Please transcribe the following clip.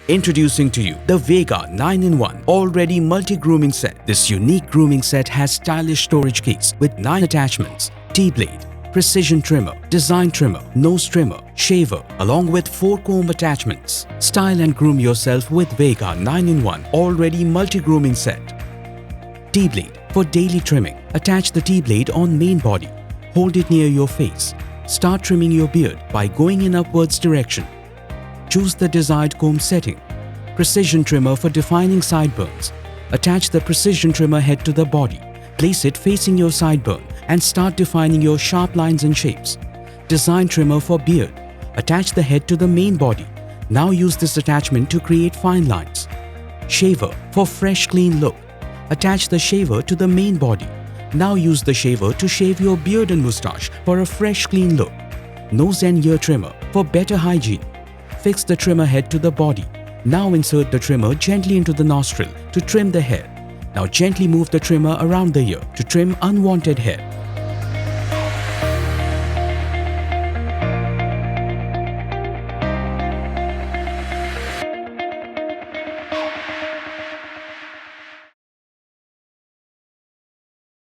Introducing to you the VEGA 9-in-1 All-Ready Multi-Grooming Set. This unique grooming set has stylish storage case with 9 attachments, T-blade, precision trimmer, design trimmer, nose trimmer, shaver, along with 4 comb attachments. Style and groom yourself with VEGA 9-in-1 All-Ready Multi-Grooming Set. T-blade for daily trimming. Attach the T-blade on main body. Hold it near your face. Start trimming your beard by going in upwards direction. Choose the desired comb setting. Precision trimmer for defining sideburns. Attach the precision trimmer head to the body. Place it facing your sideburn and start defining your sharp lines and shapes. Design trimmer for beard. Attach the head to the main body. Now use this attachment to create fine lines. Shaver for fresh clean look. Attach the shaver to the main body. Now use the shaver to shave your beard and moustache for a fresh clean look. Nose and ear trimmer for better hygiene. Fix the trimmer head to the body. Now insert the trimmer gently into the nostril to trim the hair. Now gently move the trimmer around the ear to trim unwanted hair.